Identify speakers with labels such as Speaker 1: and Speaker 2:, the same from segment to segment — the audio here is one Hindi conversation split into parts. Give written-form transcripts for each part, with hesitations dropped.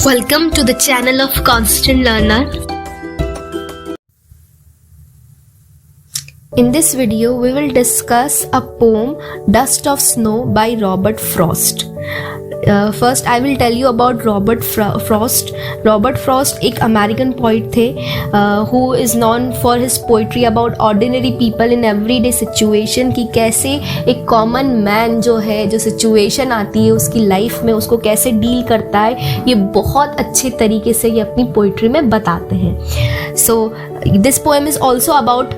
Speaker 1: Welcome to the channel of Constant Learner. In this video, we will discuss a poem, Dust of Snow by Robert Frost. First, I will tell you about Robert Frost. Robert Frost एक American poet थे who is known for his poetry about ordinary people in everyday situation, कि कैसे एक common man जो है, जो situation आती है उसकी life में, उसको कैसे deal करता है, ये बहुत अच्छे तरीके से ये अपनी poetry में बताते हैं. So this poem is also about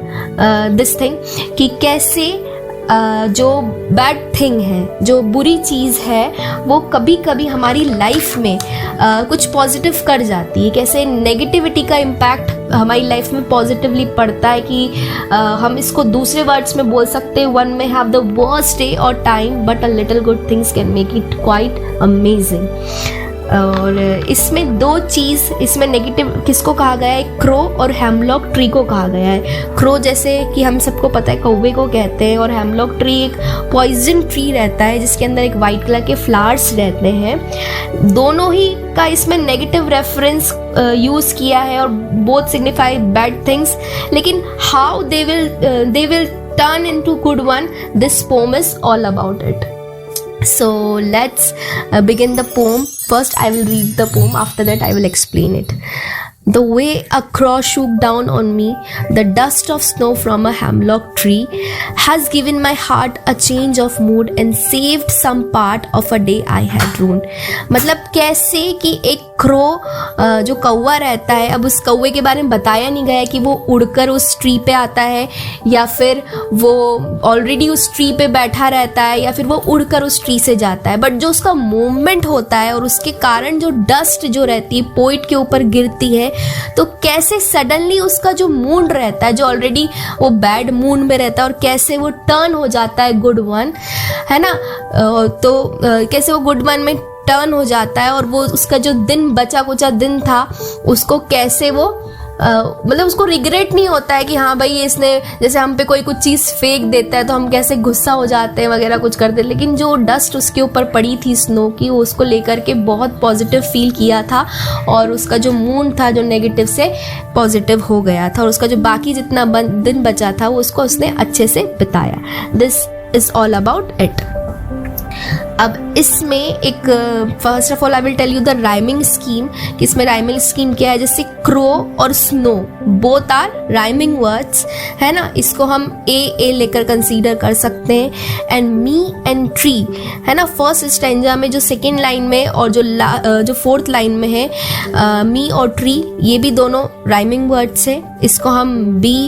Speaker 1: this thing कि कैसे जो बैड थिंग है, जो बुरी चीज़ है, वो कभी कभी हमारी लाइफ में कुछ पॉजिटिव कर जाती है. कैसे नेगेटिविटी का इम्पैक्ट हमारी लाइफ में पॉजिटिवली पड़ता है कि हम इसको दूसरे वर्ड्स में बोल सकते हैं, वन में हैव द वर्स्ट डे और time but a little good things can make it quite amazing. और इसमें दो चीज़, इसमें नेगेटिव किसको कहा गया है, क्रो और हेमलॉक ट्री को कहा गया है. क्रो जैसे कि हम सबको पता है कौवे को कहते हैं, और हेमलॉक ट्री एक पॉइजन ट्री रहता है जिसके अंदर एक वाइट कलर के फ्लावर्स रहते हैं. दोनों ही का इसमें नेगेटिव रेफरेंस यूज़ किया है और बोथ सिग्निफाई बैड थिंग्स, लेकिन how they will turn into good one, this pome is all about it. So let's begin the poem. First I will read the poem, after that I will explain it. The way a crow shook down on me, the dust of snow from a hemlock tree has given my heart a change of mood and saved some part of a day I had ruined. मतलब कैसे कि एक क्रो जो कौवा रहता है, अब उस कौवे के बारे में बताया नहीं गया कि वो उड़कर उस ट्री पे आता है या फिर वो ऑलरेडी उस ट्री पे बैठा रहता है या फिर वो उड़कर उस ट्री से जाता है, बट जो उसका मूवमेंट होता है और उसके कारण जो डस्ट जो रहती है पोइट के ऊपर गिरती है, तो कैसे सडनली उसका जो मूड रहता है, जो ऑलरेडी वो बैड मूड में रहता है, और कैसे वो टर्न हो जाता है गुड वन, है ना. तो कैसे वो गुड वन में टर्न हो जाता है और वो उसका जो दिन बचा कुचा दिन था उसको कैसे वो मतलब उसको रिग्रेट नहीं होता है कि हाँ भाई इसने, जैसे हम पे कोई कुछ चीज़ फेंक देता है तो हम कैसे गुस्सा हो जाते हैं वगैरह कुछ करते हैं, लेकिन जो डस्ट उसके ऊपर पड़ी थी स्नो की, वो उसको लेकर के बहुत पॉजिटिव फील किया था और उसका जो मूड था जो नेगेटिव से पॉजिटिव हो गया था और उसका जो बाकी जितना दिन बचा था वो उसको उसने अच्छे से बिताया. This is all about it. अब इसमें एक first of all I will tell you the rhyming scheme, कि इसमें राइमिंग स्कीम क्या है. जैसे क्रो और snow both are rhyming words, है ना, इसको हम ए लेकर कंसीडर कर सकते हैं. एंड मी एंड ट्री, है ना, फर्स्ट स्टैंजा में जो सेकेंड लाइन में और जो फोर्थ लाइन में है मी और ट्री, ये भी दोनों राइमिंग वर्ड्स है, इसको हम बी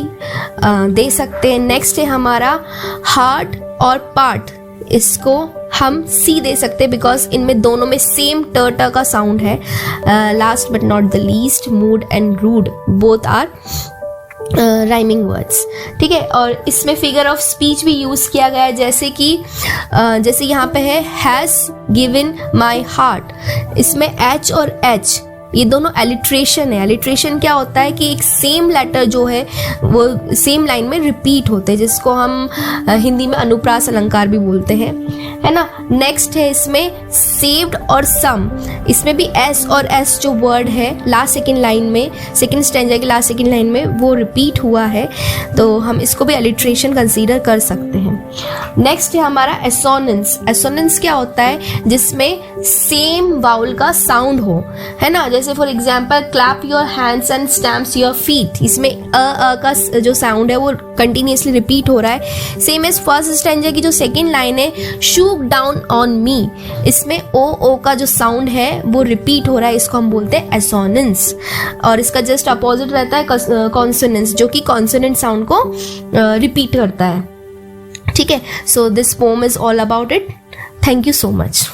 Speaker 1: दे सकते हैं. नेक्स्ट है हमारा हार्ट और पार्ट, इसको हम सी दे सकते हैं बिकॉज इनमें दोनों में सेम ट का साउंड है. Last but not the least, mood and rude both are rhyming words. ठीक है, और इसमें फिगर ऑफ स्पीच भी यूज़ किया गया है, जैसे कि जैसे यहाँ पे है हैज़ गिवन माई हार्ट, इसमें एच और एच ये दोनों एलिट्रेशन है. एलिट्रेशन क्या होता है कि एक सेम लेटर जो है वो सेम लाइन में रिपीट होते हैं, जिसको हम हिंदी में अनुप्रास अलंकार भी बोलते हैं, है ना. नेक्स्ट है इसमें सेव्ड और सम, इसमें भी एस और एस जो वर्ड है लास्ट सेकेंड लाइन में, सेकेंड स्टैंजा की लास्ट सेकेंड लाइन में वो रिपीट हुआ है, तो हम इसको भी एलिट्रेशन कंसीडर कर सकते हैं. नेक्स्ट है हमारा एसोनेंस. एसोनेंस क्या होता है, जिसमें सेम वाउल का साउंड हो, है ना. जैसे for example clap your hands and stamps your feet, इसमें अ का जो साउंड है वो कंटिन्यूसली रिपीट हो रहा है. सेम एज फर्स्ट स्टैंजा की जो सेकेंड लाइन है शूक डाउन ऑन मी, इसमें ओ का जो साउंड है वो रिपीट हो रहा है, इसको हम बोलते हैं एसोनेंस. और इसका जस्ट अपोजिट रहता है कॉन्सोनेंस, जो कि कॉन्सोनेंट साउंड को रिपीट करता है. ठीक है, so this pome is all about it. Thank you so much.